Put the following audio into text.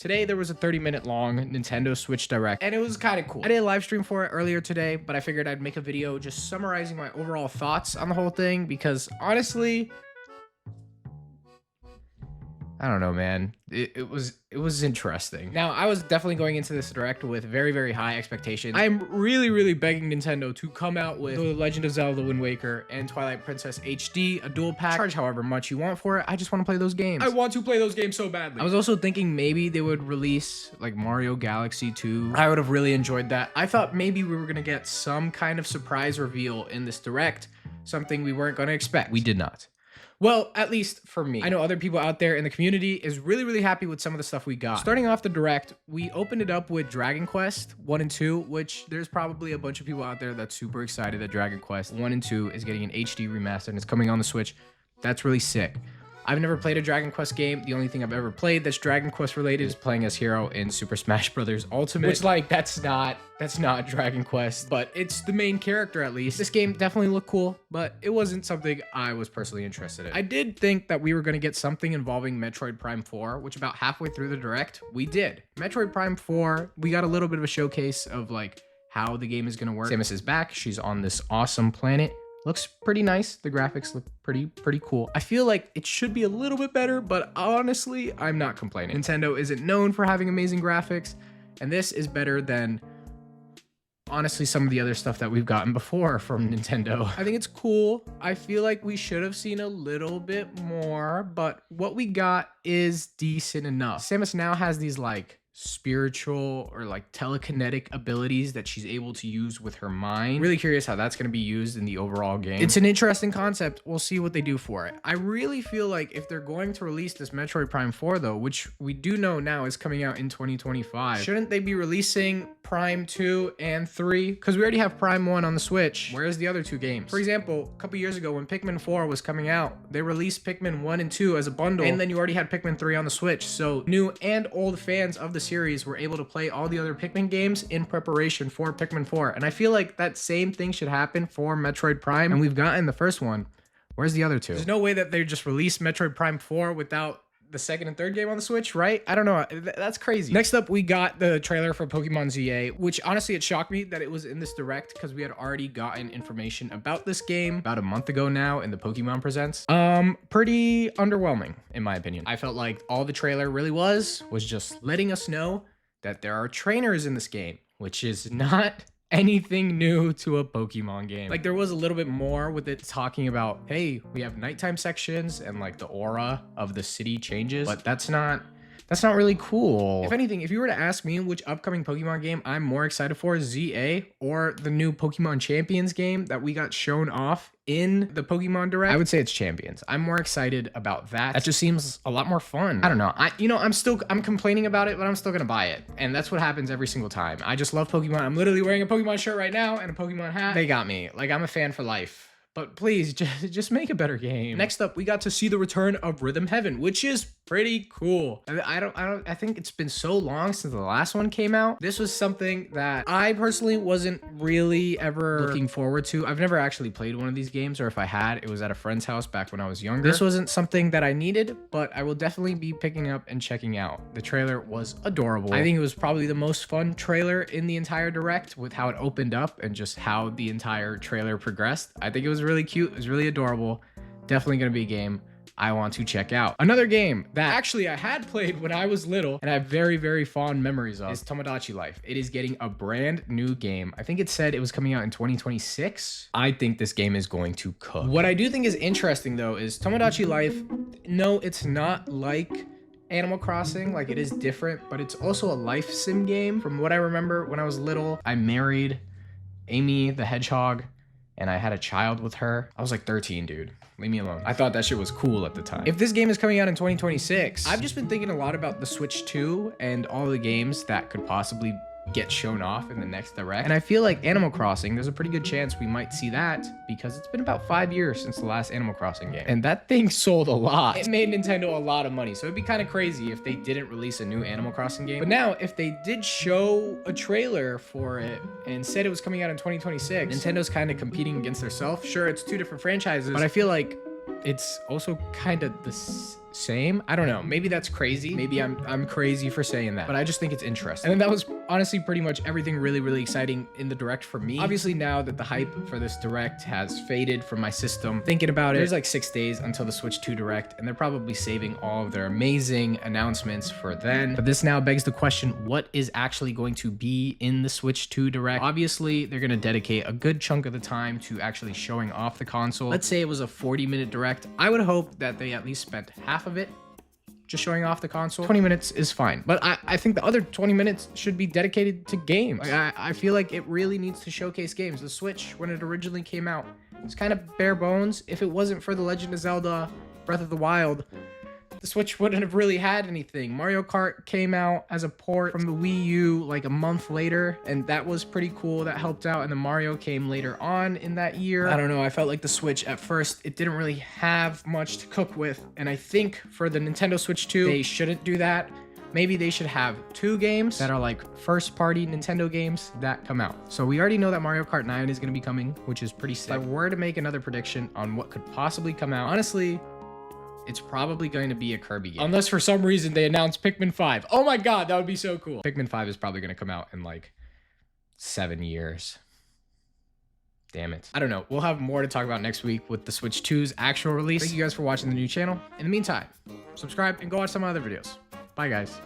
Today, there was a 30-minute long Nintendo Switch Direct, and it was kind of cool. I did a live stream for it earlier today, but I figured I'd make a video just summarizing my overall thoughts on the whole thing, because honestly, I don't know, man. It was interesting. Now, I was definitely going into this Direct with very, very high expectations. I'm really begging Nintendo to come out with The Legend of Zelda Wind Waker and Twilight Princess HD, a dual pack. Charge however much you want for it. I just want to play those games. I want to play those games so badly. I was also thinking maybe they would release like Mario Galaxy 2. I would have really enjoyed that. I thought maybe we were going to get some kind of surprise reveal in this Direct, something we weren't going to expect. We did not. Well, at least for me. I know other people out there in the community is really happy with some of the stuff we got. Starting off the Direct, we opened it up with Dragon Quest 1 and 2, which there's probably a bunch of people out there that's super excited that Dragon Quest 1 and 2 is getting an HD remaster and it's coming on the Switch. That's really sick. I've never played a Dragon Quest game. The only thing I've ever played that's Dragon Quest related is playing as Hero in Super Smash Bros. Ultimate, which like that's not Dragon Quest, but it's the main character at least. This game definitely looked cool, but it wasn't something I was personally interested in. I did think that we were going to get something involving Metroid Prime 4, which about halfway through the Direct, we did. Metroid Prime 4, we got a little bit of a showcase of like how the game is going to work. Samus is back. She's on this awesome planet. Looks pretty nice. The graphics look pretty cool. I feel like it should be a little bit better, but honestly, I'm not complaining. Nintendo isn't known for having amazing graphics, and this is better than honestly some of the other stuff that we've gotten before from Nintendo. I think it's cool. I feel like we should have seen a little bit more, but what we got is decent enough. Samus now has these like spiritual or like telekinetic abilities that she's able to use with her mind. Really curious how that's going to be used in the overall game. It's an interesting concept. We'll see what they do for it. I really feel like if they're going to release this Metroid Prime 4 though, which we do know now is coming out in 2025, shouldn't they be releasing Prime 2 and 3? Because we already have Prime 1 on the Switch. Where's the other two games? For example, a couple years ago when Pikmin 4 was coming out, they released Pikmin 1 and 2 as a bundle, and then you already had Pikmin 3 on the Switch. So new and old fans of the series were able to play all the other Pikmin games in preparation for Pikmin 4. And I feel like that same thing should happen for Metroid Prime, and we've gotten the first one. Where's the other two? There's no way that they just released Metroid Prime 4 without the second and third game on the Switch, right? I don't know. That's crazy. Next up, we got the trailer for Pokemon ZA, which honestly, it shocked me that it was in this Direct because we had already gotten information about this game about a month ago now in the Pokemon Presents. Pretty underwhelming, in my opinion. I felt like all the trailer really was just letting us know that there are trainers in this game, which is not anything new to a Pokemon game. Like there was a little bit more with it talking about, hey, we have nighttime sections and like the aura of the city changes, but that's not really cool. If anything, if you were to ask me which upcoming Pokemon game I'm more excited for, ZA or the new Pokemon Champions game that we got shown off in the Pokemon Direct, I would say it's Champions. I'm more excited about that. That just seems a lot more fun. I don't know. I'm complaining about it, but I'm still gonna buy it. And that's what happens every single time. I just love Pokemon. I'm literally wearing a Pokemon shirt right now and a Pokemon hat. They got me. Like I'm a fan for life. But please, just make a better game. Next up, we got to see the return of Rhythm Heaven, which is pretty cool. I think it's been so long since the last one came out. This was something that I personally wasn't really ever looking forward to. I've never actually played one of these games, or if I had, it was at a friend's house back when I was younger. This wasn't something that I needed, but I will definitely be picking up and checking out. The trailer was adorable. I think it was probably the most fun trailer in the entire Direct with how it opened up and just how the entire trailer progressed. I think it was really cute. It was really adorable. Definitely gonna be a game I want to check out. Another game that actually I had played when I was little and I have very fond memories of is Tomodachi Life. It is getting a brand new game. I think it said it was coming out in 2026. I think this game is going to cook. What I do think is interesting though is Tomodachi Life, no, it's not like Animal Crossing, like it is different, but it's also a life sim game. From what I remember when I was little, I married Amy the Hedgehog and I had a child with her. I was like 13, dude. Leave me alone. I thought that shit was cool at the time. If this game is coming out in 2026, I've just been thinking a lot about the Switch 2 and all the games that could possibly get shown off in the next Direct. And I feel like Animal Crossing, there's a pretty good chance we might see that because it's been about 5 years since the last Animal Crossing game. And that thing sold a lot. It made Nintendo a lot of money. So it'd be kind of crazy if they didn't release a new Animal Crossing game. But now, if they did show a trailer for it and said it was coming out in 2026, Nintendo's kind of competing against themselves. Sure, it's two different franchises, but I feel like it's also kind of same. I don't know. Maybe that's crazy. Maybe I'm crazy for saying that, but I just think it's interesting. And then that was honestly pretty much everything really exciting in the direct for me. Obviously, now that the hype for this direct has faded from my system, thinking about it, there's like 6 days until the Switch 2 direct, and they're probably saving all of their amazing announcements for then. But this now begs the question, what is actually going to be in the Switch 2 direct? Obviously, they're going to dedicate a good chunk of the time to actually showing off the console. Let's say it was a 40-minute direct. I would hope that they at least spent half of it just showing off the console. 20 minutes is fine, but I think the other 20 minutes should be dedicated to games. Like, I feel like it really needs to showcase games. The Switch, when it originally came out, it's kind of bare bones. If it wasn't for The Legend of Zelda Breath of the Wild, the Switch wouldn't have really had anything. Mario Kart came out as a port from the Wii U like a month later, and that was pretty cool. That helped out, and the Mario came later on in that year. I don't know, I felt like the Switch at first, it didn't really have much to cook with, and I think for the Nintendo Switch 2, they shouldn't do that. Maybe they should have 2 games that are like first-party Nintendo games that come out. So we already know that Mario Kart 9 is going to be coming, which is pretty sick. If I were to make another prediction on what could possibly come out, honestly, it's probably going to be a Kirby game. Unless for some reason they announce Pikmin 5. Oh my god, that would be so cool. Pikmin 5 is probably going to come out in like 7 years. Damn it. I don't know. We'll have more to talk about next week with the Switch 2's actual release. Thank you guys for watching the new channel. In the meantime, subscribe and go watch some other videos. Bye, guys.